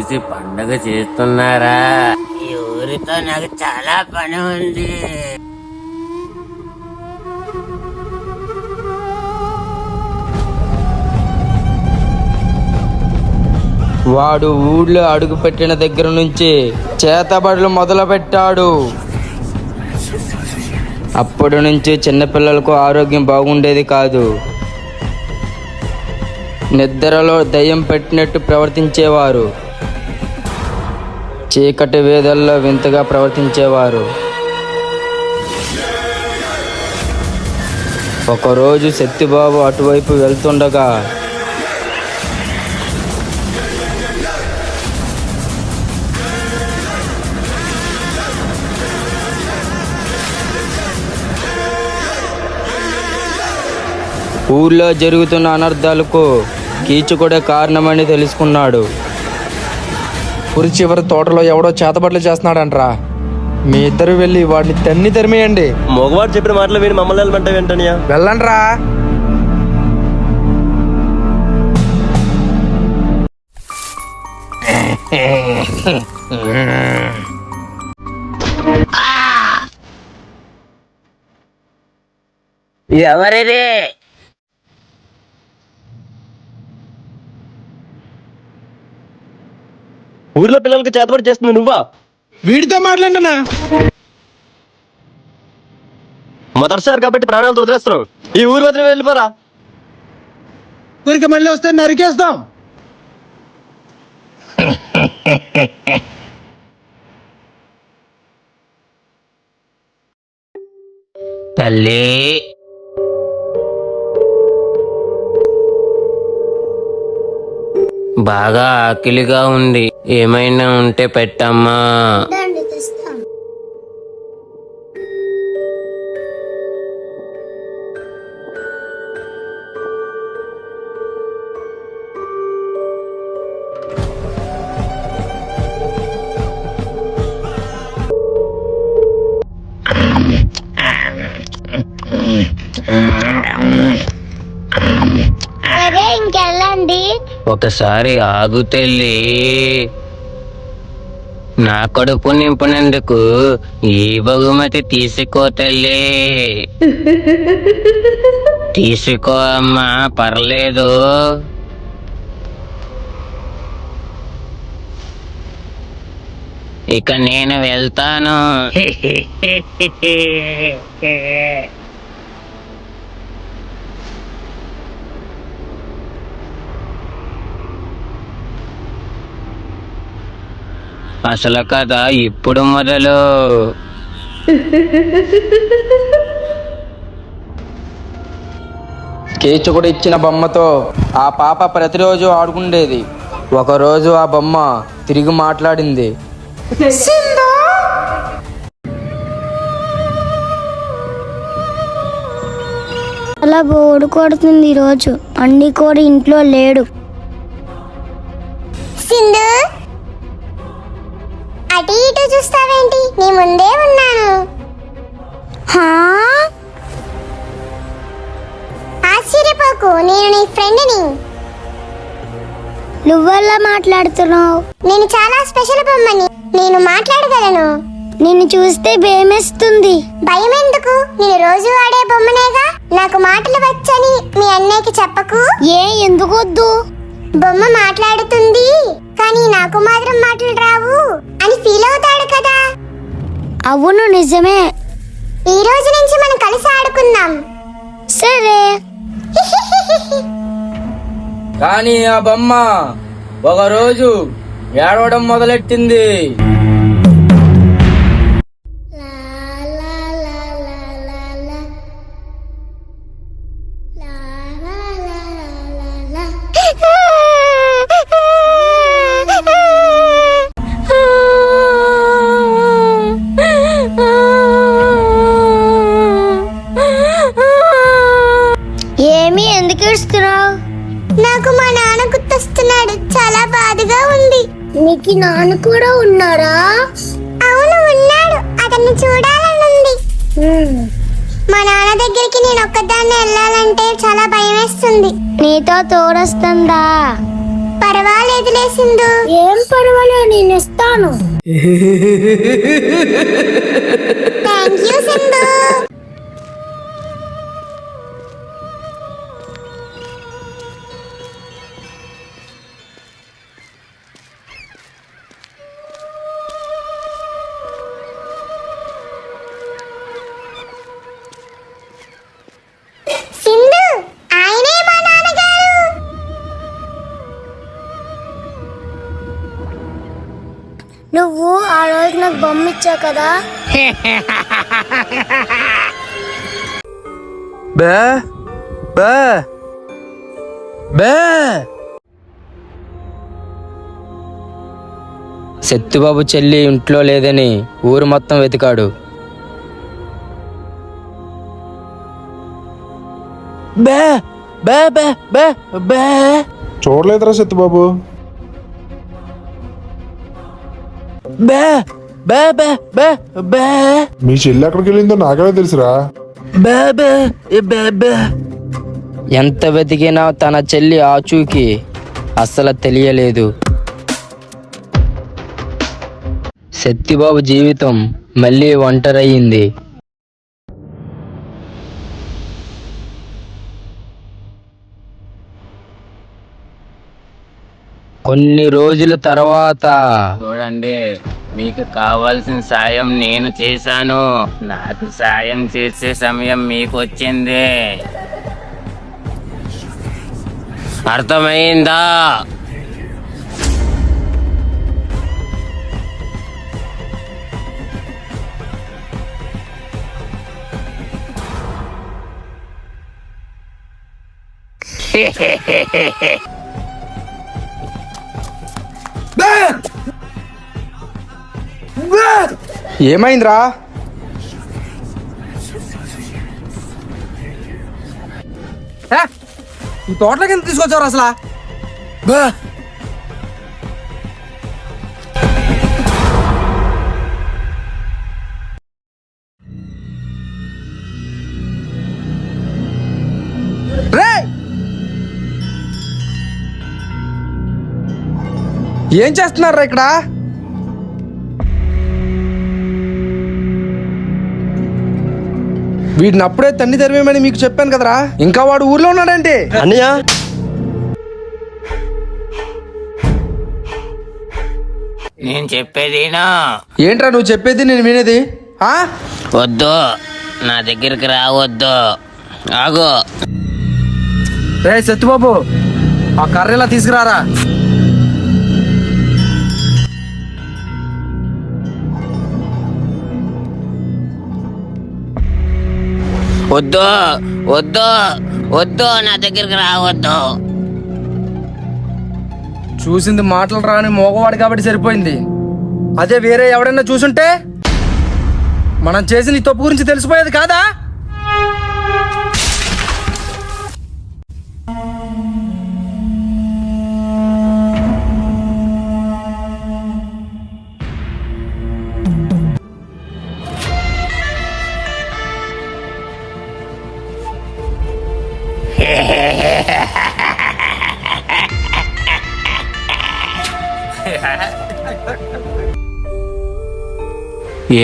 కలిసి పండగ చేస్తున్నారా? ఈ ఊరితో నాకు చాలా పని ఉంది. వాడు ఊళ్ళో అడుగుపెట్టిన దగ్గర నుంచి చేతబడులు మొదలుపెట్టాడు. అప్పటి నుంచి చిన్నపిల్లలకు ఆరోగ్యం బాగుండేది కాదు. నిద్రలో దయ్యం పెట్టినట్టు ప్రవర్తించేవారు. చీకటి వేదల్లో వింతగా ప్రవర్తించేవారు. ఒకరోజు సత్యబాబు అటువైపు వెళ్తుండగా ఊళ్ళో జరుగుతున్న అనర్థాలకు కీచుకుడే కారణమని తెలుసుకున్నాడు. ఊరి చివరి తోటలో ఎవడో చేతబడులు చేస్తున్నాడంట్రా. మీ ఇద్దరు వెళ్ళి వాడిని తరిమేయండి. మగవాడు చెప్పిన మాటలు విని మమ్మల్ని వెళ్ళమంటే వెంటనే వెళ్ళండ్రా. ఎవరిది? ఊర్లో పిల్లలకి చేతబడి చేస్తుంది నువ్వా? వీడితో మాట్లాడనా? మొదటిసారి కాబట్టి ప్రాణాలతో వదిలేస్తున్నావు. ఈ ఊరు వదిలి వెళ్ళిపోరా. ఊరికి మళ్ళీ వస్తే నరికేస్తాం. తల్లి, బాగా ఆకలిగా ఉంది. ఏమైనా ఉంటే పెట్టమ్మా. ఇంకెళ్ళండి. ఒకసారి ఆగు తల్లి. నా కడుపు నింపినందుకు ఈ బహుమతి తీసుకో తల్లి. తీసుకో అమ్మా, పర్లేదు. ఇక నేను వెళ్తాను. అసలు కథ ఇప్పుడు మొదలు. కీచుకుడు ఇచ్చిన బొమ్మతో ఆ పాప ప్రతిరోజు ఆడుకుండేది. ఒకరోజు ఆ బొమ్మ తిరిగి మాట్లాడింది. అలా బోర్డు కొడుతుంది ఈరోజు. అన్ని కూడా ఇంట్లో లేడు. సింధు, అటు ఇటు చూస్తావేంటి? నీ ముందే ఉన్నాను. ఆశ్చర్యపోకు, నేను నీ ఫ్రెండ్ని. నువ్వెలా మాట్లాడుతున్నావు? నేను చాలా స్పెషల్ బొమ్మని. నేను మాట్లాడగలను. నిన్ను చూస్తే భయమేస్తుంది. భయం ఎందుకు? నేను రోజు ఆడే బొమ్మనేగా. నాకు మాటలు వచ్చని మీ అన్నయ్యకి చెప్పకు. ఎందుకు వద్దు? బొమ్మ మాట్లాడుతుంది కానీ నాకు మాత్రం మాటలు రావు అని ఫీల్ అవుతాడు కదా. అవును, నిజమే. ఈ రోజు నుంచి మనం కలిసి ఆడుకుందాం. సరే. కానీ ఆ బొమ్మ ఒకరోజు ఏడవడం మొదలెట్టింది. ఎందుకు ఏడుస్తున్నావు? నాకు మా నాన్న గుర్తొస్తున్నాడు. చాలా బాధగా ఉంది. నీకు నాన్న కూడా ఉన్నారా? అవును, ఉన్నాడు. అతన్ని చూడాలనుంది. మా నాన్న దగ్గరికి నేను ఒక్కదాన్ని వెళ్ళాలంటే చాలా భయం వేస్తుంది. నీతో తోడొస్తుందా? పర్వాలేదు. పర్వాలేదులే సింధు. ఏం పర్వాలేదు, నేను ఇస్తాను. Thank you Sindhu. సింధు, ఆయనే మా నాన్నగారు. నువ్వు ఆ రోజు నాకు బొమ్మ ఇచ్చావు కదా, బే బే బే. సత్యబాబు చెల్లి ఇంట్లో లేదని ఊరు మొత్తం వెతికాడు. బే బే బే బే బే. చూడలేదురా సత్యబాబు. బే బే బే బే బే మీ చెల్లి ఎక్కడికి వెళ్ళిందో నాకే తెలుసురా. బే బే బే బే. ఎంత వెతికినా తన చెల్లి ఆచూకి అస్సలు తెలియలేదు. సత్యబాబు జీవితం మళ్ళీ ఒంటరయ్యింది. కొన్ని రోజుల తర్వాత చూడండి, మీకు కావాల్సిన సాయం నేను చేశాను. నాకు సాయం చేసే సమయం మీకు వచ్చింది. అర్థమైందా? ఏమైందిరా? ఈ తోటలోకి ఎందుకు తీసుకొచ్చారు అసలు? ఏం చేస్తున్నారా ఇక్కడ? వీడిని అప్పుడే తన్ని తెరివేమని మీకు చెప్పాను కదరా, ఇంకా వాడు ఊర్లో ఉన్నాడంటే. అన్నయ్య, నేను చెప్పేదేనా? ఏంట్రా నువ్వు చెప్పేది నేను వినేది? వద్దు, నా దగ్గరికి రావద్దు. ఆగు. రే సత్యబాబు, ఆ కర్రెలా తీసుకురారా. వద్దు వద్దు వద్దు, నా దగ్గరికి రావద్దు. చూసింది మాటలు రాని మోగవాడు కాబట్టి సరిపోయింది. అదే వేరే ఎవడైనా చూసుంటే మనం చేసిన ఈ తప్పు గురించి తెలిసిపోయేది కాదా?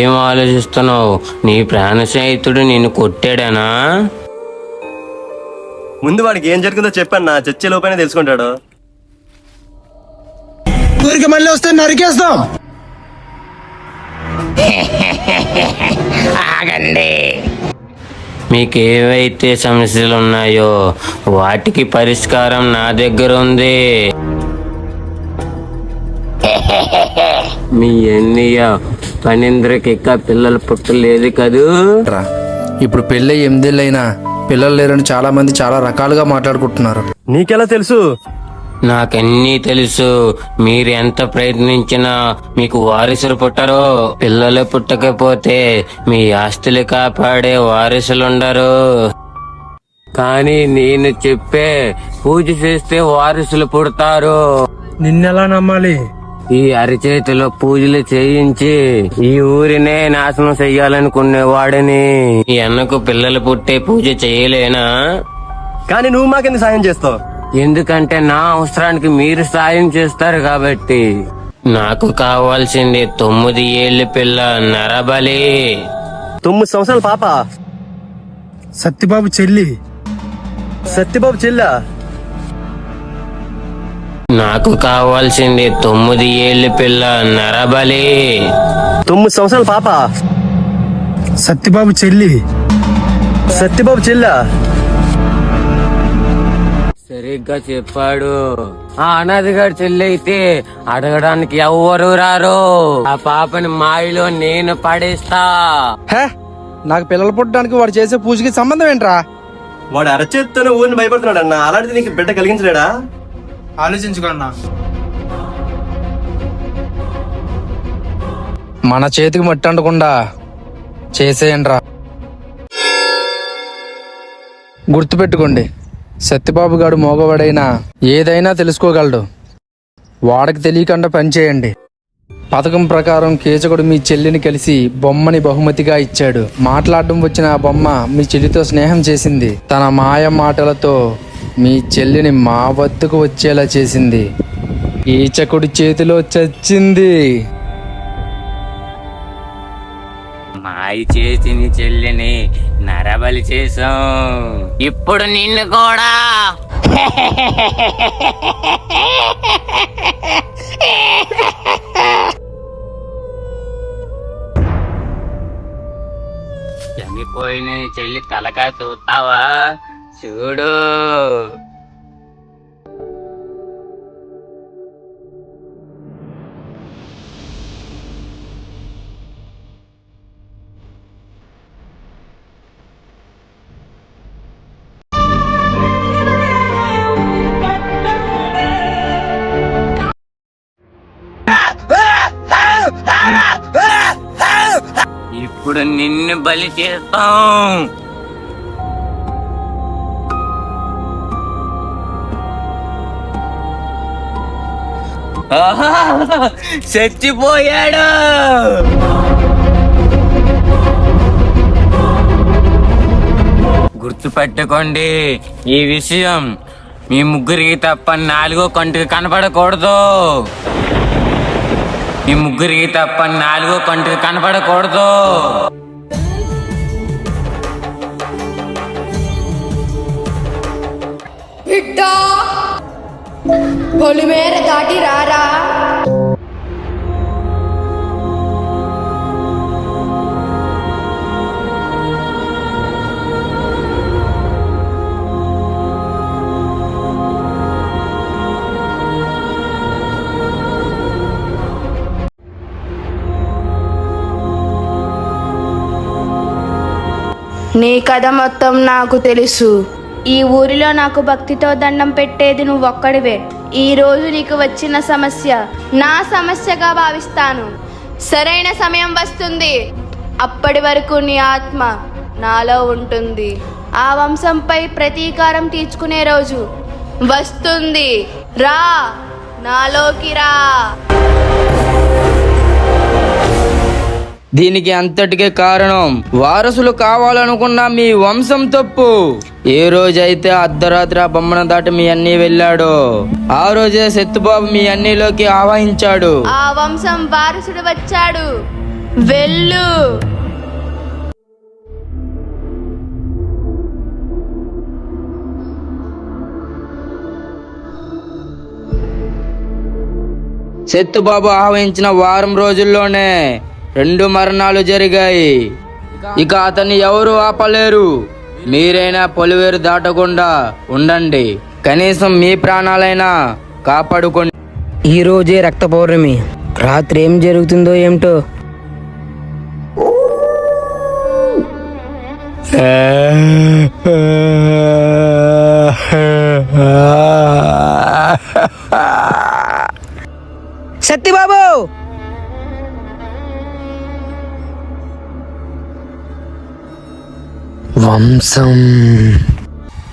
ఏం ఆలోచిస్తున్నావు? నీ ప్రాణ స్నేహితుడు నిన్ను కొట్టాడానా? ముందు వాడికి ఏం జరిగిందో చెప్పన్నా, చచ్చే లోపైనా తెలుసుకుంటాడు. ఊరికి మళ్ళీ వస్తే నరికేస్తాం. ఆగండి. మీకు ఏవైతే సమస్యలు ఉన్నాయో వాటికి పరిష్కారం నా దగ్గర ఉంది. మీ ఎన్నయ్య పనింద్రకి ఇంకా పిల్లలు పుట్టలేదు కదూ? ఇప్పుడు పెళ్ళి 8 ఏళ్ళైనా పిల్లలు లేరని చాలా మంది చాలా రకాలుగా మాట్లాడుకుంటున్నారు. నీకెలా తెలుసు? నాకన్నీ తెలుసు. మీరు ఎంత ప్రయత్నించినా మీకు వారసులు పుట్టరు. పిల్లలు పుట్టకపోతే మీ ఆస్తులు కాపాడే వారసులుండరు. కానీ నేను చెప్పే పూజ చేస్తే వారసులు పుడతారు. నిన్నెలా నమ్మాలి? ఈ అరిచేతిలో పూజలు చేయించి ఈ ఊరినే నాశనం చెయ్యాలనుకునేవాడని. ఈ అన్నకు పిల్లలు పుట్టే పూజ చేయలేనా? కానీ నువ్వు మాకెందుకు సాయం చేస్తావు? ఎందుకంటే నా అవసరానికి మీరు సాయం చేస్తారు కాబట్టి. నాకు కావాల్సింది 9 ఏళ్ళ పిల్ల నరబలి. 9 సంవత్సరాల పాప. సత్యబాబు చెల్లి. సత్యబాబు చెల్లా? నాకు కావాల్సింది 9 ఏళ్ళ పిల్ల నరబలి. 9 సంవత్సరాల పాప. సత్యబాబు చెల్లి. సత్యబాబు చెల్లా? సరిగ్గా చెప్పాడు. ఆ అనాథ గారి చెల్లి అయితే అడగడానికి ఎవ్వరు రారు. ఆ పాపని మాయలో నేను పడేస్తా. హే, నాకు పిల్లలు పుట్టడానికి వాడు చేసే పూజకి సంబంధం ఏంట్రా? వాడు అరచేత్తోనే ఊరిని భయపడుతున్నాడు అన్న. అలాంటిది నీకు బిడ్డ కలిగించలేడా? ఆలోచించుకోన్నా. మన చేతికి మట్టి అంటకుండా చేసేయండ్రా. గుర్తుపెట్టుకోండి, సత్యబాబు గారు మోగవాడైనా ఏదైనా తెలుసుకోగలడు. వాడికి తెలియకుండా పనిచేయండి. పథకం ప్రకారం కీచకుడు మీ చెల్లిని కలిసి బొమ్మని బహుమతిగా ఇచ్చాడు. మాట్లాడడం వచ్చిన ఆ బొమ్మ మీ చెల్లితో స్నేహం చేసింది. తన మాయ మాటలతో మీ చెల్లిని మా వద్దకు వచ్చేలా చేసింది. కీచకుడి చేతిలో చచ్చింది. మాయ చేసిన చెల్లిని నరబలి చేసాం. ఇప్పుడు నిన్ను కూడా. చనిపోయిన చెల్లి తలకాయ చూస్తావా? చూడు. ఇప్పుడు నిన్ను బలి చేస్తాం. చచ్చిపోయాడు. గుర్తుపెట్టుకోండి, ఈ విషయం మీ ముగ్గురికి తప్ప 4వ కంటికి కనపడకూడదు. మీ ముగ్గురికి తప్ప 4వ కంటికి కనపడకూడదు. బిడ్డా, పొలిమేర దాటి రారా. నీ కథ మొత్తం నాకు తెలుసు. ఈ ఊరిలో నాకు భక్తితో దండం పెట్టేది నువ్వు ఒక్కడివే. ఈ రోజు నీకు వచ్చిన సమస్య నా సమస్యగా భావిస్తాను. సరైన సమయం వస్తుంది. అప్పటి వరకు నీ ఆత్మ నాలో ఉంటుంది. ఆ వంశంపై ప్రతీకారం తీర్చుకునే రోజు వస్తుంది. రా, నాలోకి రా. దీనికి అంతటికే కారణం వారసులు కావాలనుకున్న మీ వంశం తప్పు. ఏ రోజైతే అర్ధరాత్రి ఆ బొమ్మను దాటి మీ అన్నీ వెళ్ళాడో ఆ రోజే సత్యబాబు మీ అన్నిలోకి ఆవాహించాడు. ఆ వంశం వారసుడు వచ్చాడు. వెళ్ళు. సత్యబాబు ఆవహించిన వారం రోజుల్లోనే 2 మరణాలు జరిగాయి. ఇక అతన్ని ఎవరు ఆపలేరు. మీరైనా పొలివేరు దాటకుండా ఉండండి. కనీసం మీ ప్రాణాలైనా కాపాడుకోండి. ఈ రోజే రక్త పౌర్ణమి. రాత్రి ఏం జరుగుతుందో ఏమిటో. సత్యబాబు, వంశం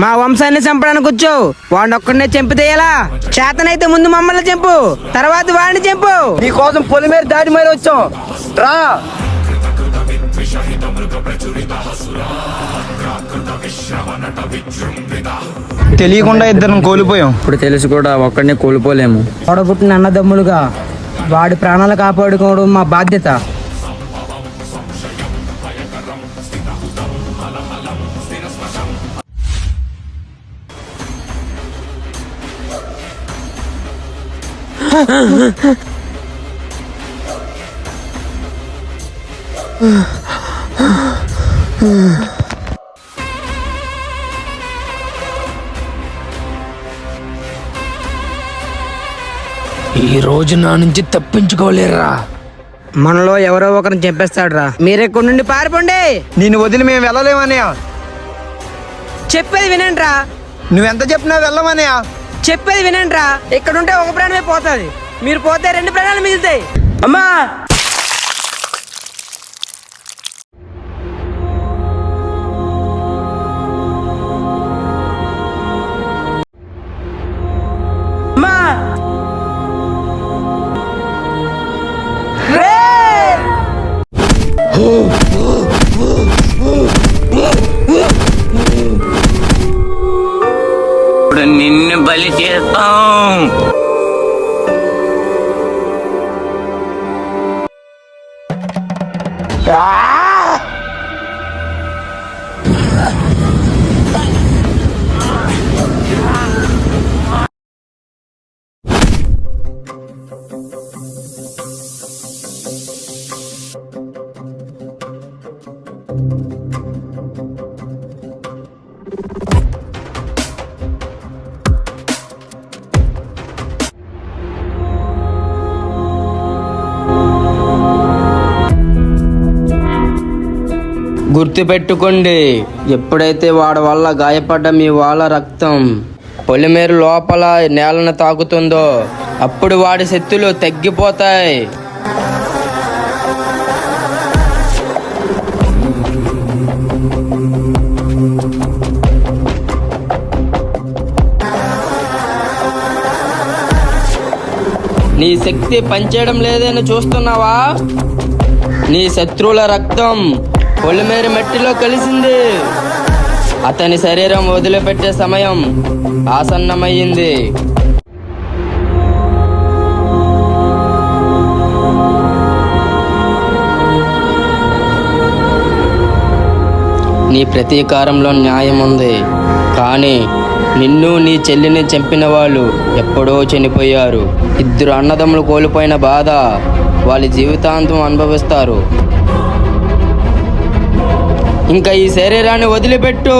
మా వంశాన్ని చంపడానికి వచ్చావు. వాడిని ఒక్కడనే చంపితే ఎలా? చేతనైతే ముందు మమ్మల్ని చంపు, తర్వాత వాడిని చంపు. నీ కోసం పొలిమేర దాటి మరి వచ్చాం. రా. తెలియకుండా ఇద్దరం కోల్పోయాం. ఇప్పుడు తెలిసి కూడా ఒక్కడిని కోల్పోలేము. తోడబుట్టిన అన్నదమ్ములుగా వాడి ప్రాణాలు కాపాడుకోవడం మా బాధ్యత. ఈ రోజు నా నుంచి తప్పించుకోలేరా. మనలో ఎవరో ఒకరిని చంపేస్తాడు రా. మీరెక్కడి నుండి పారిపోండి. నిన్ను వదిలి మేము వెళ్ళలేమన్నయ్య. చెప్పేది వినండి రా. నువ్వెంత చెప్పినా వెళ్ళమన్నయ్య. చెప్పేది వినండి రా. ఇక్కడ ఉంటే ఒక ప్రాణమే పోతుంది, మీరు పోతే 2 ప్రాణాలు మిగులుతాయి. అమ్మా అమ్మా ఇప్పుడు నిన్ను బలి చేస్తాం. గుర్తుపెట్టుకోండి, ఎప్పుడైతే వాడి వల్ల గాయపడ్డ మీ వాళ్ళ రక్తం పొలిమేరు లోపల నేలను తాకుతుందో అప్పుడు వాడి శక్తులు తగ్గిపోతాయి. నీ శక్తి పనిచేయడం లేదని చూస్తున్నావా? నీ శత్రువుల రక్తం పొలిమేరు మట్టిలో కలిసింది. అతని శరీరం వదిలిపెట్టే సమయం ఆసన్నమయ్యింది. నీ ప్రతీకారంలో న్యాయం ఉంది, కానీ నిన్ను నీ చెల్లిని చంపిన వాళ్ళు ఎప్పుడో చనిపోయారు. 2 అన్నదమ్ములు కోల్పోయిన బాధ వాళ్ళ జీవితాంతం అనుభవిస్తారు. ఇంకా ఈ శరీరాన్ని వదిలిపెట్టు.